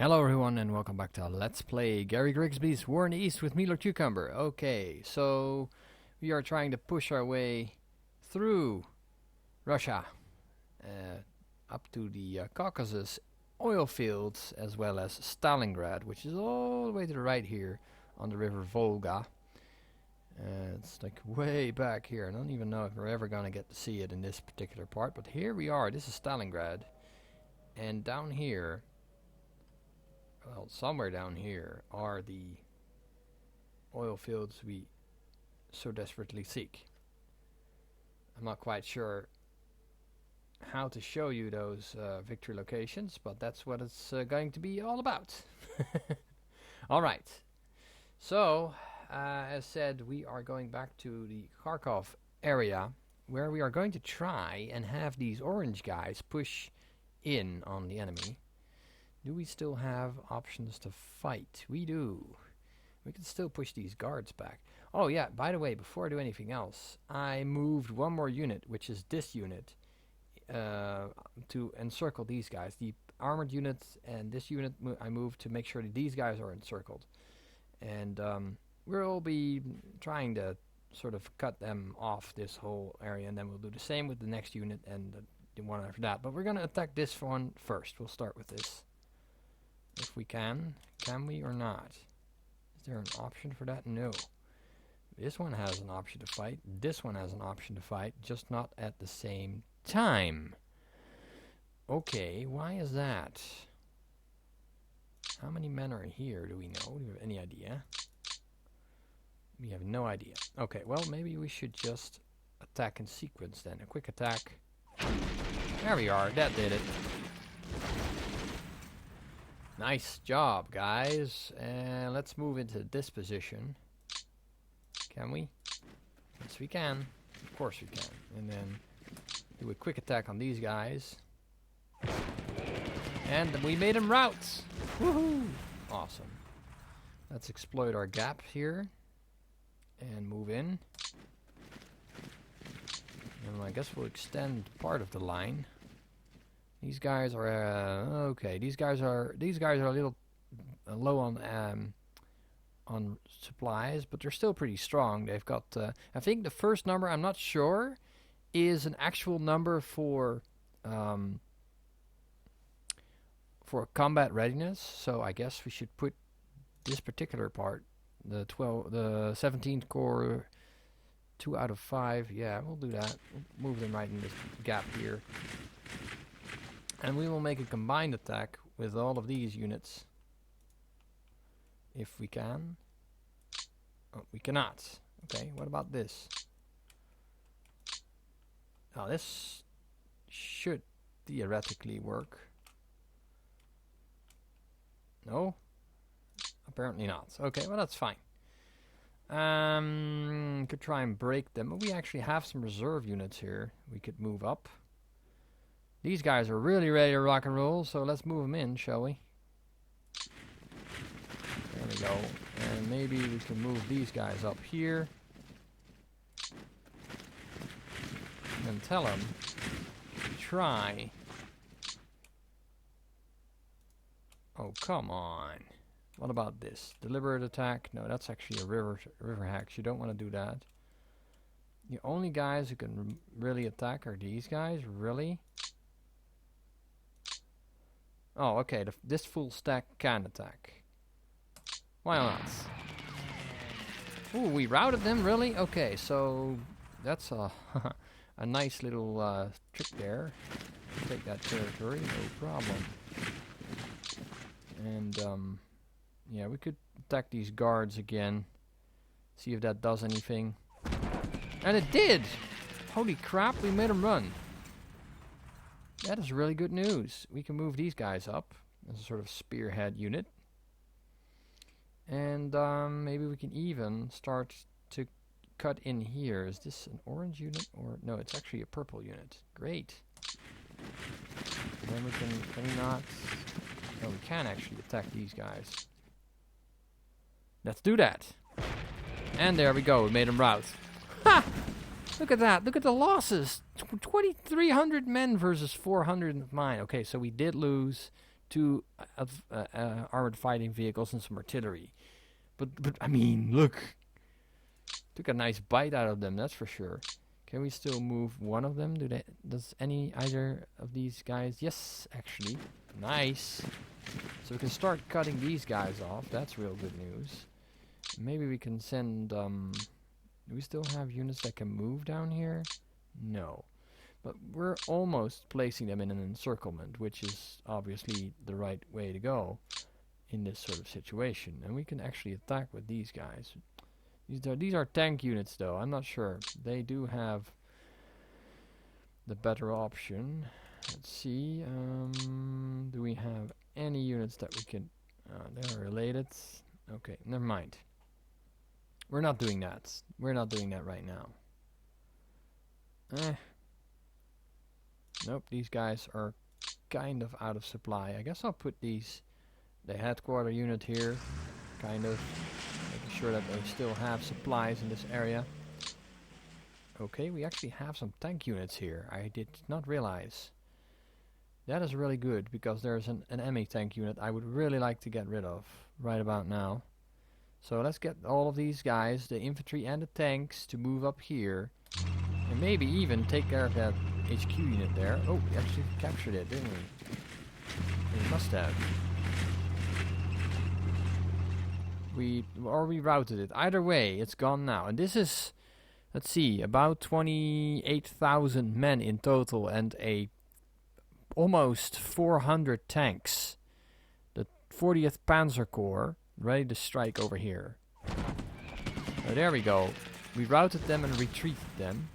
Hello everyone and welcome back to Let's Play Gary Grigsby's War in the East with me, Lord Cucumber. Okay, so we are trying to push our way through Russia up to the Caucasus oil fields as well as Stalingrad, which is all the way to the right here on the river Volga. It's like way back here. I don't even know if we're ever going to get to see it in this particular part, but here we are. This is Stalingrad, and down here, well, somewhere down here are the oil fields we so desperately seek. I'm not quite sure how to show you those victory locations, but that's what it's going to be all about. Alright, so as said, we are going back to the Kharkov area where we are going to try and have these orange guys push in on the enemy. Do we still have options to fight? We do. We can still push these guards back. Oh yeah, by the way, before I do anything else, I moved one more unit, which is this unit, to encircle these guys. The armored unit and this unit I moved to make sure that these guys are encircled. And we'll be trying to sort of cut them off this whole area, and then we'll do the same with the next unit and the one after that. But we're going to attack this one first. We'll start with this. If we can. Can we or not? Is there an option for that? No. This one has an option to fight. This one has an option to fight, just not at the same time. Okay, why is that? How many men are here? Do we know? Do we have any idea? We have no idea. Okay, well, maybe we should just attack in sequence then. A quick attack. There we are. That did it. Nice job, guys. And let's move into this position. Can we? Yes, we can. Of course we can. And then do a quick attack on these guys. And we made them routes. Woohoo! Awesome. Let's exploit our gap here. And move in. And I guess we'll extend part of the line. These guys are okay. These guys are a little low on supplies, but they're still pretty strong. They've got I think the first number, I'm not sure, is an actual number for combat readiness. So I guess we should put this particular part, the 17th Corps, 2 out of 5. Yeah, we'll do that. We'll move them right in this gap here. And we will make a combined attack with all of these units. If we can. Oh, we cannot. Okay, what about this? Now this should theoretically work. No? Apparently not. Okay, well that's fine. Could try and break them. But we actually have some reserve units here. We could move up. These guys are really ready to rock and roll, so let's move them in, shall we? There we go. And maybe we can move these guys up here. And tell them to try. Oh, come on. What about this? Deliberate attack? No, that's actually a river hacks. You don't want to do that. The only guys who can really attack are these guys? Really? Oh, okay, this full stack can attack. Why not? Ooh, we routed them, really? Okay, so that's a, a nice little trick there. Take that territory, no problem. And, yeah, we could attack these guards again. See if that does anything. And it did! Holy crap, we made them run. That is really good news. We can move these guys up as a sort of spearhead unit. And maybe we can even start to cut in here. Is this an orange unit? Or no, it's actually a purple unit. Great. And then we can we not? No, we can actually attack these guys. Let's do that. And there we go. We made them rout. Ha! Look at that. Look at the losses. 2,300 men versus 400 of mine. Okay, so we did lose two armored fighting vehicles and some artillery. But I mean, look. Took a nice bite out of them, that's for sure. Can we still move one of them? Does either of these guys? Yes, actually. Nice. So we can start cutting these guys off. That's real good news. Maybe we can send, do we still have units that can move down here? No. But we're almost placing them in an encirclement, which is obviously the right way to go in this sort of situation. And we can actually attack with these guys. These are tank units, though. I'm not sure. They do have the better option. Let's see. Do we have any units that we can... they are related. Okay, never mind. We're not doing that. We're not doing that right now. Nope, these guys are kind of out of supply. I guess I'll put the headquarter unit here. Kind of. Making sure that they still have supplies in this area. Okay, we actually have some tank units here. I did not realize. That is really good, because there's an enemy tank unit I would really like to get rid of right about now. So let's get all of these guys, the infantry and the tanks, to move up here. And maybe even take care of that HQ unit there. Oh, we actually captured it, didn't we? We must have. We routed it. Either way, it's gone now. And this is, let's see, about 28,000 men in total and almost 400 tanks. The 40th Panzer Corps ready to strike over here. So there we go. We routed them and retreated them.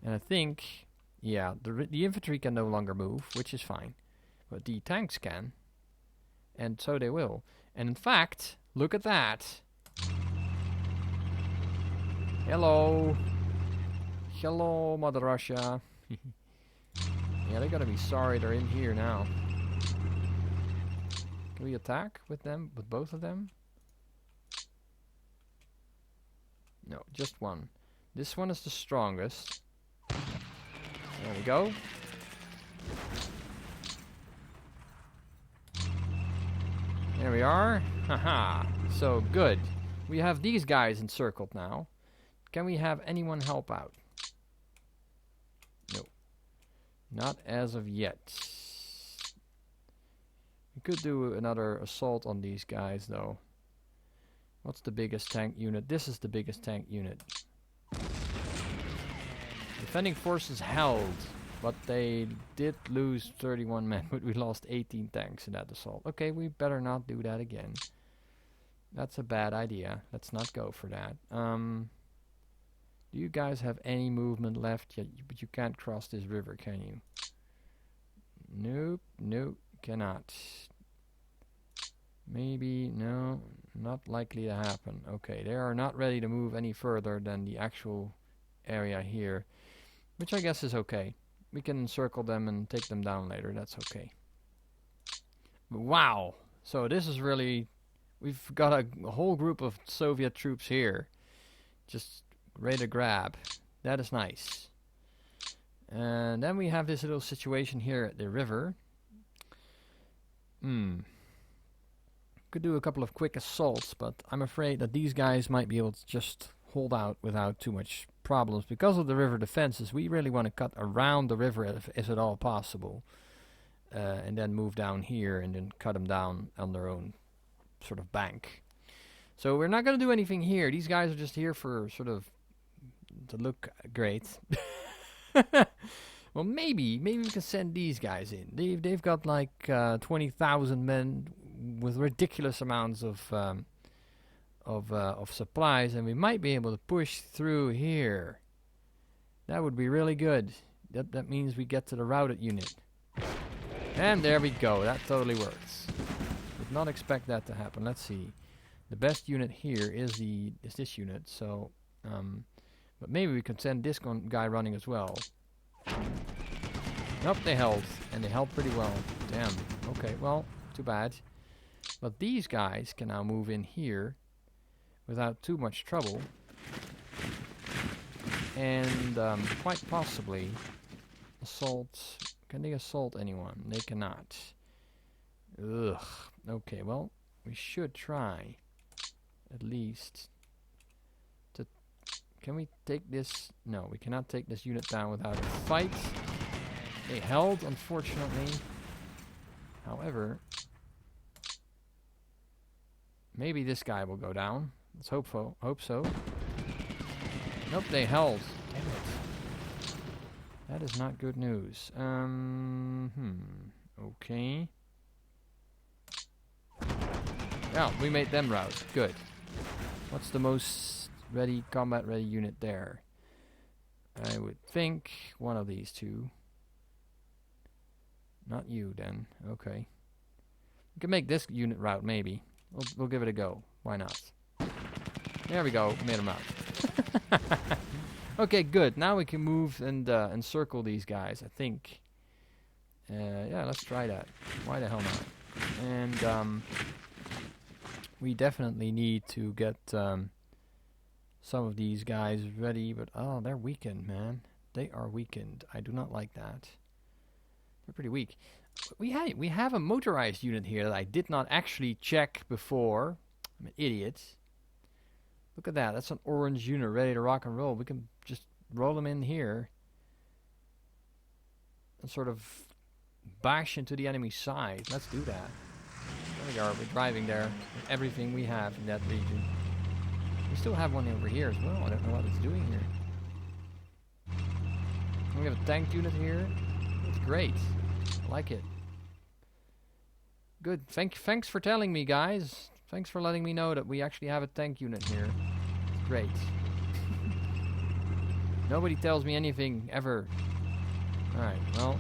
And I think, yeah, the infantry can no longer move, which is fine. But the tanks can. And so they will. And in fact, look at that. Hello. Hello, Mother Russia. Yeah, they're gonna be sorry they're in here now. Can we attack with them, with both of them? No, just one. This one is the strongest. There we go. There we are. Haha. So good. We have these guys encircled now. Can we have anyone help out? No. Not as of yet. We could do another assault on these guys, though. What's the biggest tank unit? This is the biggest tank unit. Defending forces held, but they did lose 31 men, but we lost 18 tanks in that assault. Okay, we better not do that again. That's a bad idea. Let's not go for that. Do you guys have any movement left? Yeah, but you can't cross this river, can you? Nope, nope, cannot. Maybe, no, not likely to happen. Okay, they are not ready to move any further than the actual area here, which I guess is okay. We can encircle them and take them down later, that's okay. Wow, so this is really, we've got a whole group of Soviet troops here, just ready to grab. That is nice. And then we have this little situation here at the river. Could do a couple of quick assaults, but I'm afraid that these guys might be able to just hold out without too much problems. Because of the river defenses, we really want to cut around the river if at all possible. And then move down here and then cut them down on their own sort of bank. So we're not going to do anything here. These guys are just here for sort of to look great. Well, maybe we can send these guys in. They've got like 20,000 men with ridiculous amounts of supplies, and we might be able to push through here. That would be really good. That means we get to the routed unit. And there we go. That totally works. Did not expect that to happen. Let's see. The best unit here is this unit. So, but maybe we could send this guy running as well. Nope, they held, and they held pretty well. Damn. Okay, well, too bad. But these guys can now move in here without too much trouble. And quite possibly assault. Can they assault anyone? They cannot. Ugh. Okay, well, we should try at least to... Can we take this? No, we cannot take this unit down without a fight. They held, unfortunately. However, maybe this guy will go down. Let's hope so. Nope, they held. Damn it. That is not good news. Okay. Yeah, we made them rout. Good. What's the most combat ready unit there? I would think one of these two. Not you, then. Okay. We can make this unit route, maybe. We'll give it a go. Why not? There we go. Made them out. Okay, good. Now we can move and encircle these guys, I think. Yeah, let's try that. Why the hell not? And we definitely need to get some of these guys ready, but oh, they're weakened, man. They are weakened. I do not like that. They're pretty weak. We have a motorized unit here that I did not actually check before. I'm an idiot. Look at that. That's an orange unit ready to rock and roll. We can just roll them in here and sort of bash into the enemy side. Let's do that. There we are. We're driving there with everything we have in that region. We still have one over here as well. I don't know what it's doing here. We have a tank unit here. It's great. I like it. Good. Thanks for telling me, guys. Thanks for letting me know that we actually have a tank unit here. It's great. Nobody tells me anything ever. Alright, well,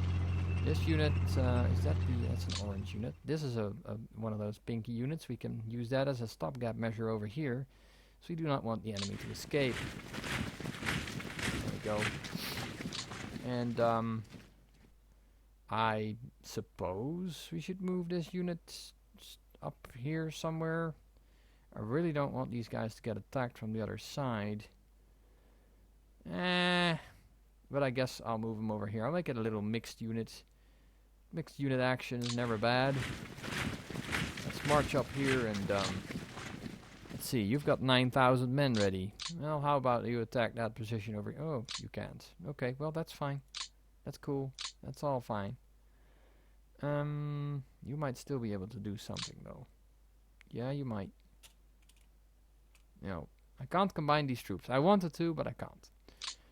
this unit, that's an orange unit. This is a one of those pinky units. We can use that as a stopgap measure over here. So we do not want the enemy to escape. There we go. And, I suppose we should move this unit up here somewhere. I really don't want these guys to get attacked from the other side. But I guess I'll move them over here. I'll make it a little mixed unit. Mixed unit action is never bad. Let's march up here and let's see. You've got 9,000 men ready. Well, how about you attack that position over here? Oh, you can't. Okay, well that's fine. That's cool. That's all fine. You might still be able to do something though. Yeah, you might. No, I can't combine these troops. I wanted to, but I can't.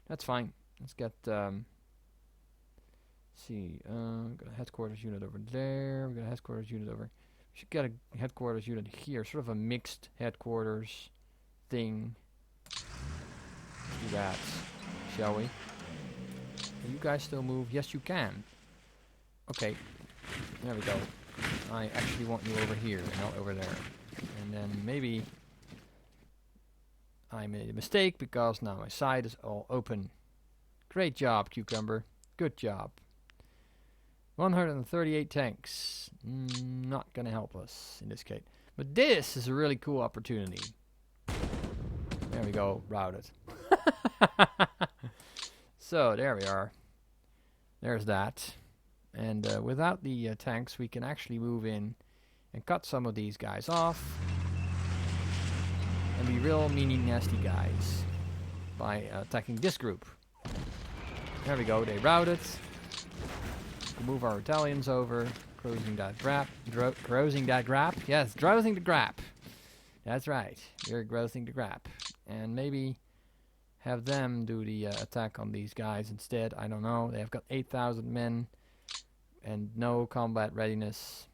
That's fine. Let's get, see, we've got a headquarters unit over there. We've got a headquarters unit over. We should get a headquarters unit here. Sort of a mixed headquarters thing. Let's do that, shall we? Can you guys still move? Yes, you can. Okay. There we go. I actually want you over here, not over there. And then maybe I made a mistake because now my side is all open. Great job, Cucumber. Good job. 138 tanks. Not gonna help us in this case. But this is a really cool opportunity. There we go. Routed. So, there we are. There's that. And without the tanks, we can actually move in and cut some of these guys off. And be real meanie nasty guys by attacking this group. There we go, they routed. We'll move our Italians over. Closing that grap. Grossing that grap? Yes, drowsing the grap. That's right, we're grossing the grap. And maybe have them do the attack on these guys instead. I don't know. They've got 8,000 men and no combat readiness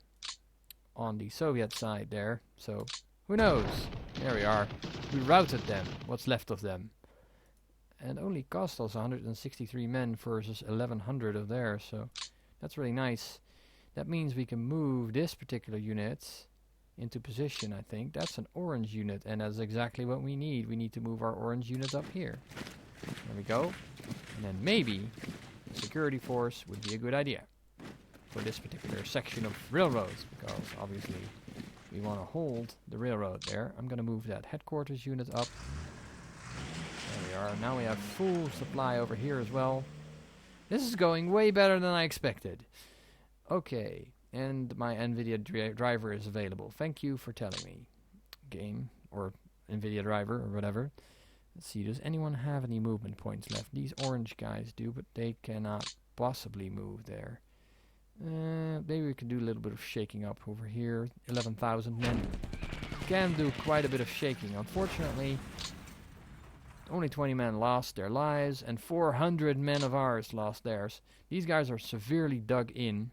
on the Soviet side there. So, who knows? There we are. We routed them. What's left of them. And only cost us 163 men versus 1,100 of theirs. So, that's really nice. That means we can move this particular unit into position, I think. That's an orange unit, and that's exactly what we need. We need to move our orange unit up here. There we go. And then maybe a security force would be a good idea for this particular section of railroads, because obviously we want to hold the railroad there. I'm going to move that headquarters unit up. There we are. Now we have full supply over here as well. This is going way better than I expected. Okay. And my NVIDIA driver is available. Thank you for telling me. Game, or NVIDIA driver, or whatever. Let's see, does anyone have any movement points left? These orange guys do, but they cannot possibly move there. Maybe we can do a little bit of shaking up over here. 11,000 men can do quite a bit of shaking. Unfortunately, only 20 men lost their lives, and 400 men of ours lost theirs. These guys are severely dug in.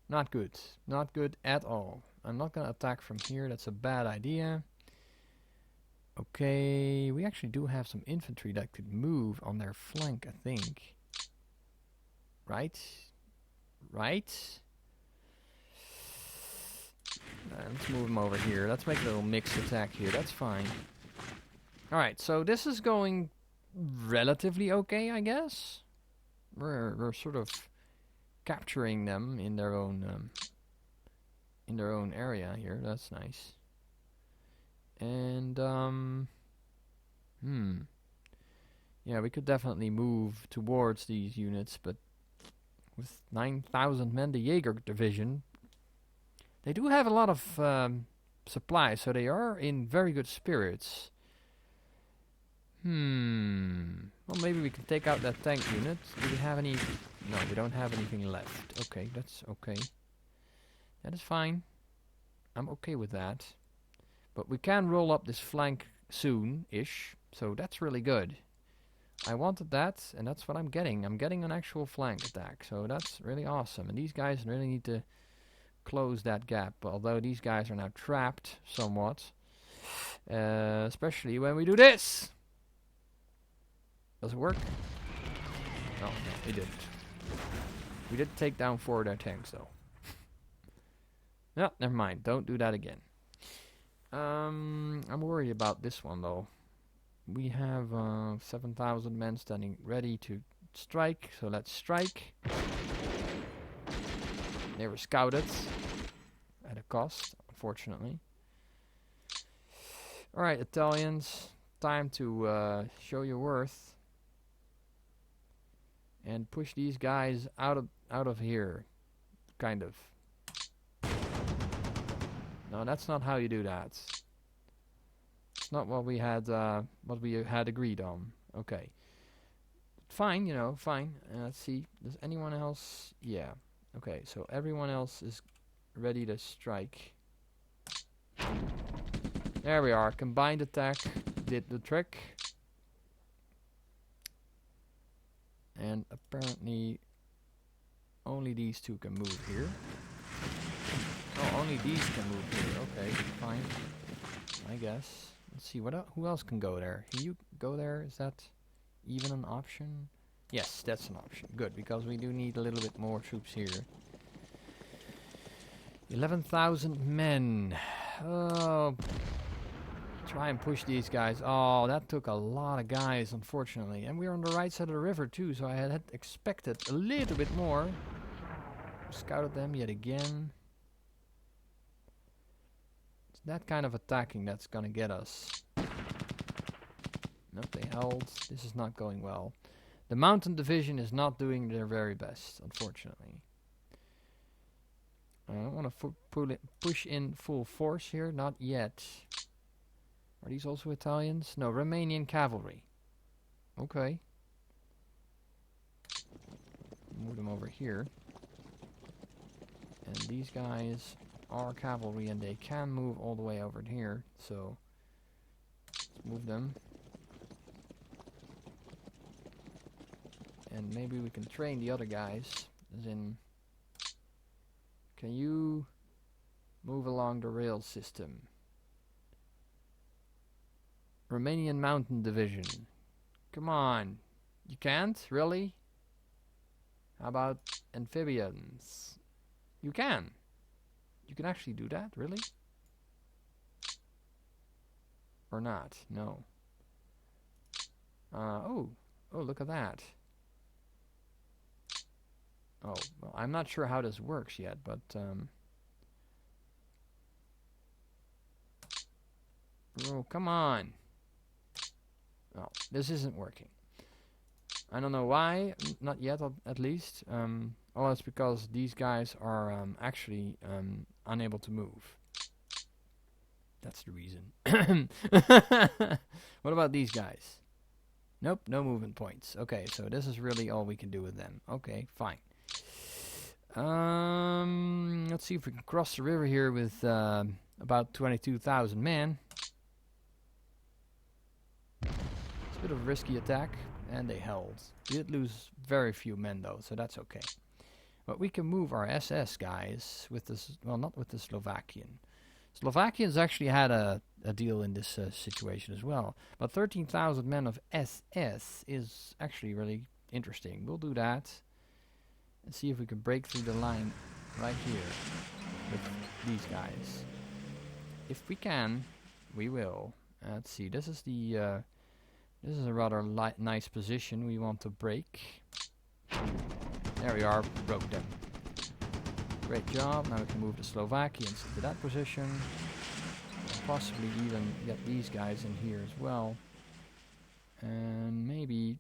Not good. Not good at all. I'm not going to attack from here. That's a bad idea. Okay, we actually do have some infantry that could move on their flank, I think. Right? Right? Let's move them over here. Let's make a little mixed attack here. That's fine. Alright, so this is going relatively okay, I guess. We're sort of capturing them in their own area here. That's nice. And yeah, we could definitely move towards these units, but with 9,000 men, the Jaeger division, they do have a lot of supplies, so they are in very good spirits. Well, maybe we can take out that tank unit. Do we have any? No, we don't have anything left. Okay, that's okay. That is fine. I'm okay with that. But we can roll up this flank soon-ish, so that's really good. I wanted that, and that's what I'm getting. I'm getting an actual flank attack, so that's really awesome. And these guys really need to close that gap, although these guys are now trapped somewhat. Especially when we do this! Does it work? No, it didn't. We did take down 4 of their tanks, though. No, never mind. Don't do that again. I'm worried about this one, though. We have 7,000 men standing ready to strike, so let's strike. They were scouted at a cost, unfortunately. Alright, Italians, time to show your worth. And push these guys out of here, kind of. No, that's not how you do that. It's not what we had agreed on. Okay, fine, you know, fine. Let's see. Does anyone else? Yeah. Okay, so everyone else is ready to strike. There we are. Combined attack did the trick. And apparently only these two can move here. Oh, only these can move here. Okay, fine. I guess. Let's see, who else can go there? Can you go there? Is that even an option? Yes, that's an option. Good, because we do need a little bit more troops here. 11,000 men. Oh, try and push these guys. Oh, that took a lot of guys, unfortunately. And we're on the right side of the river, too, so I had expected a little bit more. Scouted them yet again. It's that kind of attacking that's gonna get us. Nope, they held. This is not going well. The mountain division is not doing their very best, unfortunately. I don't want to push in full force here, not yet. Are these also Italians? No, Romanian cavalry. Okay. Move them over here. And these guys are cavalry and they can move all the way over here. So, let's move them. And maybe we can train the other guys. As in, can you move along the rail system? Romanian Mountain Division. Come on. You can't? Really? How about amphibians? You can. You can actually do that? Really? Or not? No. Oh, look at that. Oh, well, I'm not sure how this works yet, but oh, come on. Oh, this isn't working. I don't know why, not yet at least. Well, it's because these guys are actually unable to move. That's the reason. What about these guys? Nope, no movement points. Okay, so this is really all we can do with them. Okay, fine. Let's see if we can cross the river here with about 22,000 men. It's a bit of a risky attack, and they held. We did lose very few men though, so that's okay. But we can move our SS guys with this, well, not with the Slovakian. Slovakians actually had a deal in this situation as well. But 13,000 men of SS is actually really interesting. We'll do that. And see if we can break through the line right here with these guys. If we can, we will. Let's see. This is the this is a rather nice position we want to break. There we are. Broke them. Great job. Now we can move the Slovakians into that position. And possibly even get these guys in here as well. And maybe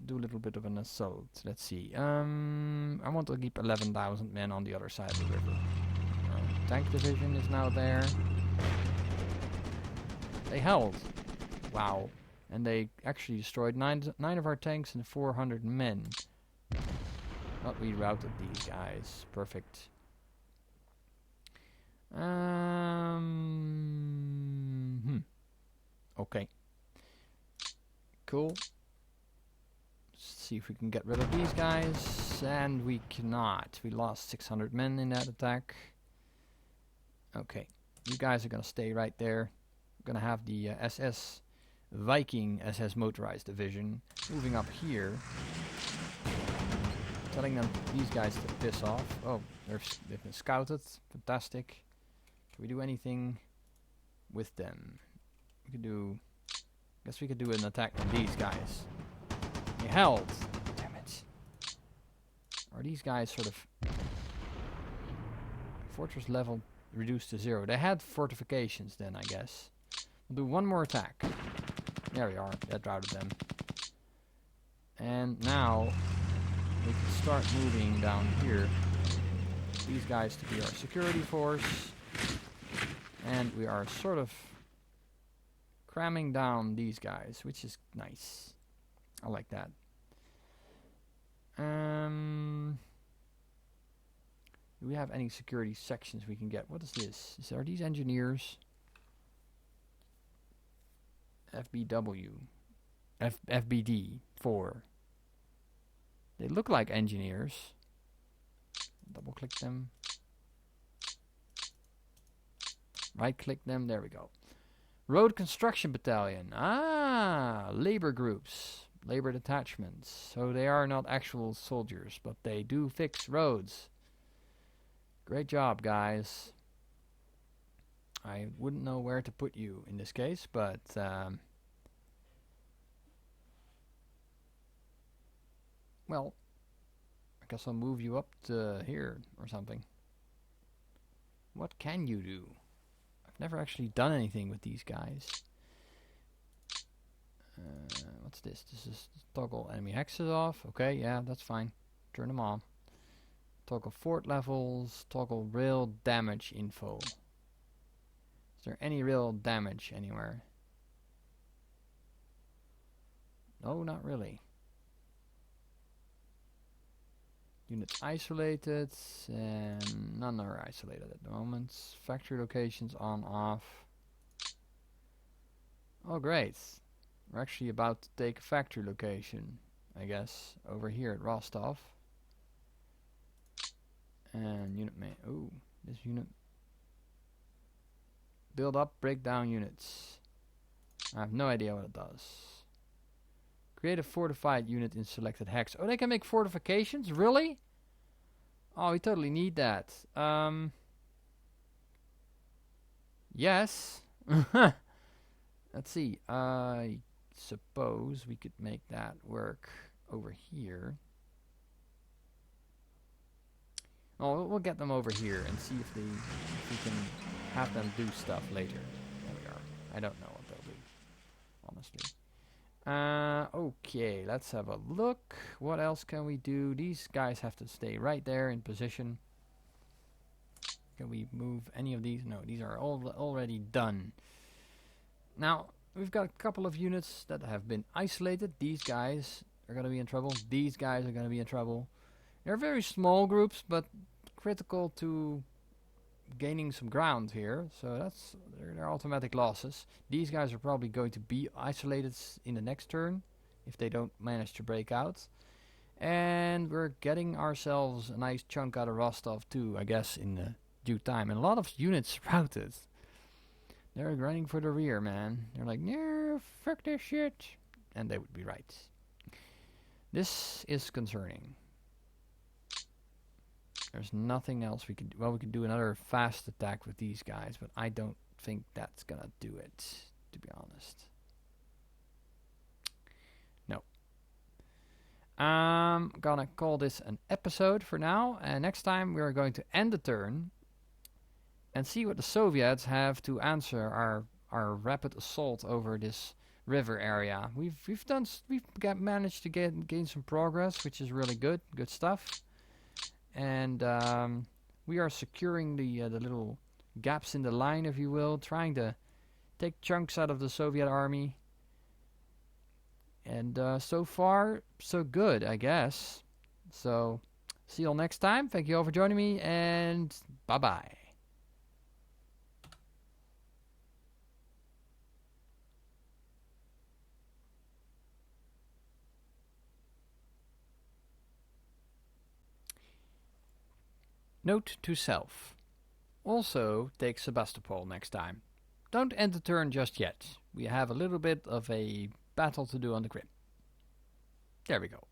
do a little bit of an assault. Let's see. I want to keep 11,000 men on the other side of the river. Tank division is now there. They held. Wow. And they actually destroyed 9 of our tanks and 400 men. But we routed these guys. Perfect. Okay. Cool. Let's see if we can get rid of these guys. And we cannot. We lost 600 men in that attack. Okay. You guys are gonna stay right there. We're gonna have the SS Viking SS Motorized Division moving up here. Telling them these guys to piss off. Oh, they've been scouted. Fantastic. Can we do anything with them? We could do... guess we could do an attack on these guys. They held. Damn it. Are these guys sort of... fortress level reduced to 0. They had fortifications then, I guess. We'll do one more attack. There we are. That routed them. And now... we can start moving down here. These guys to be our security force. And we are sort of cramming down these guys, which is nice. I like that. Do we have any security sections we can get? What is this? Are these engineers? FBW. FBD 4. They look like engineers. Double click them. Right click them. There we go. Road Construction Battalion. Ah, labor groups. Labor detachments. So they are not actual soldiers, but they do fix roads. Great job, guys. I wouldn't know where to put you in this case, but... well, I guess I'll move you up to here or something. What can you do? I've never actually done anything with these guys. What's this? This is toggle enemy hexes off. Okay, yeah, that's fine. Turn them on. Toggle fort levels. Toggle real damage info. Is there any real damage anywhere? No, not really. Units isolated, and none are isolated at the moment. Factory locations on, off. Oh great. We're actually about to take a factory location, I guess, over here at Rostov. And unit ooh, this unit. Build up, break down units. I have no idea what it does. Create a fortified unit in selected hex. Oh, they can make fortifications? Really? Oh, we totally need that. Yes. Let's see. I suppose we could make that work over here. Oh, we'll get them over here and see if we can have them do stuff later. There we are. I don't know what they'll do, honestly. Okay, let's have a look. What else can we do? These guys have to stay right there in position. Can we move any of these? No, these are all already done. Now, we've got a couple of units that have been isolated. These guys are going to be in trouble. These guys are going to be in trouble. They're very small groups, but critical to gaining some ground here. So they're automatic losses. These guys are probably going to be isolated in the next turn if they don't manage to break out. And we're getting ourselves a nice chunk out of Rostov too, I guess, in due time. And a lot of units routed. They're running for the rear, man. They're like, no, fuck this shit. And they would be right. This is concerning. There's nothing else we could do. Well, we could do another fast attack with these guys, but I don't think that's gonna do it, to be honest. No. Gonna call this an episode for now, and next time we're going to end the turn and see what the Soviets have to answer our rapid assault over this river area. We've managed to gain some progress, which is really good stuff. And we are securing the little gaps in the line, if you will, trying to take chunks out of the Soviet army. And so far, so good, I guess. So, see you all next time. Thank you all for joining me, and bye-bye. Note to self. Also take Sebastopol next time. Don't end the turn just yet. We have a little bit of a battle to do on the Krim. There we go.